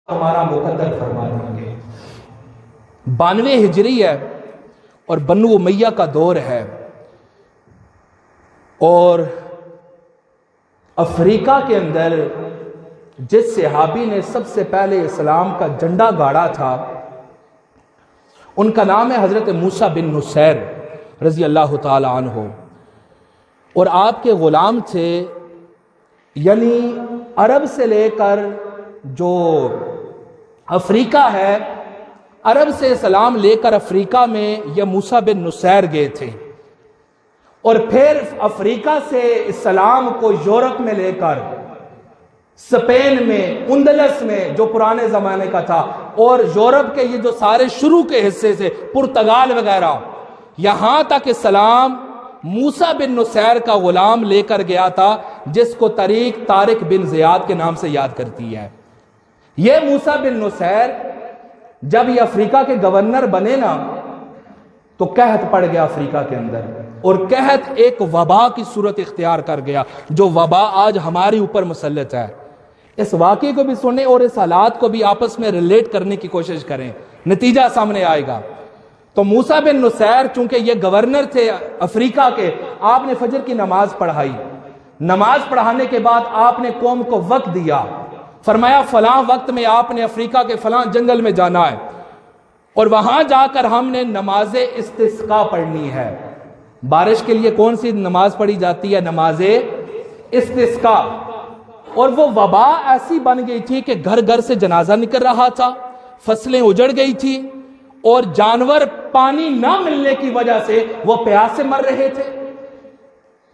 ہمارا مقدر فرما دیں گے۔ 92 ہجری ہے اور بنو امیہ کا دور ہے، اور افریقہ کے اندر جس صحابی نے سب سے پہلے اسلام کا جھنڈا گاڑا تھا ان کا نام ہے حضرت موسیٰ بن نصیر رضی اللہ تعالی عنہ، اور آپ کے غلام تھے، یعنی عرب سے لے کر جو افریقہ ہے، عرب سے اسلام لے کر افریقہ میں یہ موسیٰ بن نصیر گئے تھے، اور پھر افریقہ سے اسلام کو یورپ میں لے کر اسپین میں، اندلس میں جو پرانے زمانے کا تھا، اور یورپ کے یہ جو سارے شروع کے حصے سے پرتگال وغیرہ، یہاں تک اسلام موسیٰ بن نصیر کا غلام لے کر گیا تھا، جس کو طارق بن زیاد کے نام سے یاد کرتی ہے۔ یہ موسیٰ بن نصیر جب یہ افریقہ کے گورنر بنے نا تو قحط پڑ گیا افریقہ کے اندر، اور قحط ایک وبا کی صورت اختیار کر گیا، جو وبا آج ہمارے اوپر مسلط ہے۔ اس واقعے کو بھی سنیں اور اس حالات کو بھی آپس میں ریلیٹ کرنے کی کوشش کریں، نتیجہ سامنے آئے گا۔ تو موسیٰ بن نصیر چونکہ یہ گورنر تھے افریقہ کے، آپ نے فجر کی نماز پڑھائی، نماز پڑھانے کے بعد آپ نے قوم کو وقت دیا، فرمایا فلاں وقت میں آپ نے افریقہ کے فلاں جنگل میں جانا ہے، اور وہاں جا کر ہم نے نماز استسقاء پڑھنی ہے۔ بارش کے لیے کون سی نماز پڑھی جاتی ہے؟ نماز استسقاء۔ اور وہ وبا ایسی بن گئی تھی کہ گھر گھر سے جنازہ نکل رہا تھا، فصلیں اجڑ گئی تھی، اور جانور پانی نہ ملنے کی وجہ سے وہ پیاس سے مر رہے تھے۔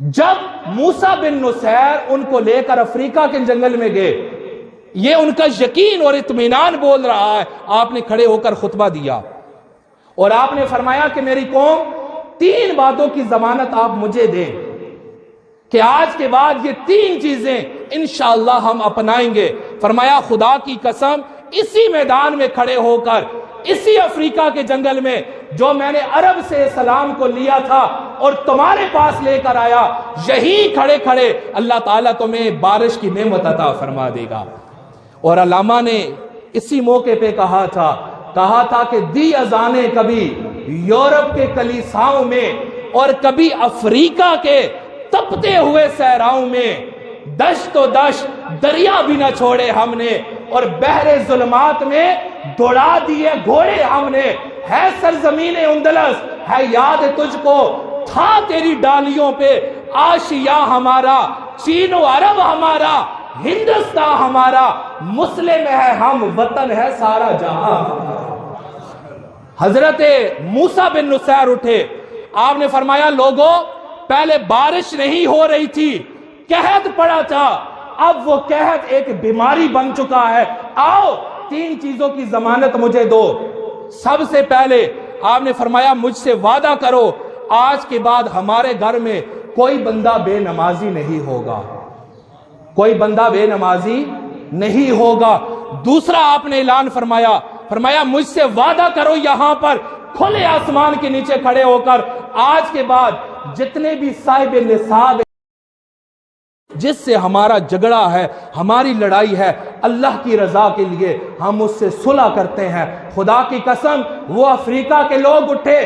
جب موسیٰ بن نصیر ان کو لے کر افریقہ کے جنگل میں گئے، یہ ان کا یقین اور اطمینان بول رہا ہے، آپ نے کھڑے ہو کر خطبہ دیا اور آپ نے فرمایا کہ میری قوم 3 باتوں کی ضمانت آپ مجھے دیں کہ آج کے بعد یہ 3 چیزیں انشاءاللہ ہم اپنائیں گے۔ فرمایا خدا کی قسم، اسی میدان میں کھڑے ہو کر، اسی افریقہ کے جنگل میں جو میں نے عرب سے اسلام کو لیا تھا اور تمہارے پاس لے کر آیا، یہی کھڑے کھڑے اللہ تعالیٰ تمہیں بارش کی نعمت عطا فرما دے گا۔ اور علامہ نے اسی موقع پہ کہا تھا کہ دی اذانیں کبھی یورپ کے کلیساؤں میں اور کبھی افریقہ کے تپتے ہوئے صحراؤں میں، دشت و دشت دریا بھی نہ چھوڑے ہم نے، اور بحر ظلمات میں دوڑا دیے گھوڑے ہم نے۔ ہے سرزمین اندلس، ہے یاد تجھ کو، تھا تیری ڈالیوں پہ آشیا ہمارا، چین و عرب ہمارا، ہندوستان ہمارا، مسلم ہے ہم، وطن ہے سارا جہاں۔ حضرت موسیٰ بن نصیر اٹھے، آپ نے فرمایا لوگوں، پہلے بارش نہیں ہو رہی تھی، قحط پڑا تھا، اب وہ قحط ایک بیماری بن چکا ہے، آؤ 3 چیزوں کی ضمانت مجھے دو۔ سب سے پہلے آپ نے فرمایا مجھ سے وعدہ کرو آج کے بعد ہمارے گھر میں کوئی بندہ بے نمازی نہیں ہوگا، کوئی بندہ بے نمازی نہیں ہوگا۔ دوسرا آپ نے اعلان فرمایا مجھ سے وعدہ کرو یہاں پر کھلے آسمان کے نیچے کھڑے ہو کر آج کے بعد جتنے بھی صاحب نصاب جس سے ہمارا جھگڑا ہے، ہماری لڑائی ہے، اللہ کی رضا کے لیے ہم اس سے صلح کرتے ہیں۔ خدا کی قسم وہ افریقہ کے لوگ اٹھے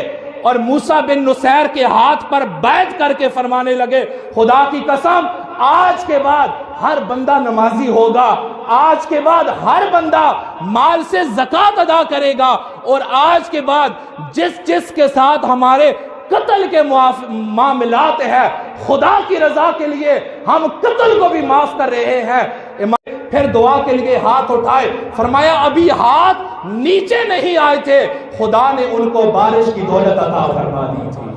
اور موسیٰ بن نصیر کے ہاتھ پر بیعت کر کے فرمانے لگے خدا کی قسم آج کے بعد ہر بندہ نمازی ہوگا، آج کے بعد ہر بندہ مال سے زکوٰۃ ادا کرے گا، اور آج کے بعد جس کے ساتھ ہمارے قتل کے معاملات ہیں، خدا کی رضا کے لیے ہم قتل کو بھی معاف کر رہے ہیں۔ پھر دعا کے لیے ہاتھ اٹھائے، فرمایا ابھی ہاتھ نیچے نہیں آئے تھے، خدا نے ان کو بارش کی دولت عطا فرما دی تھی۔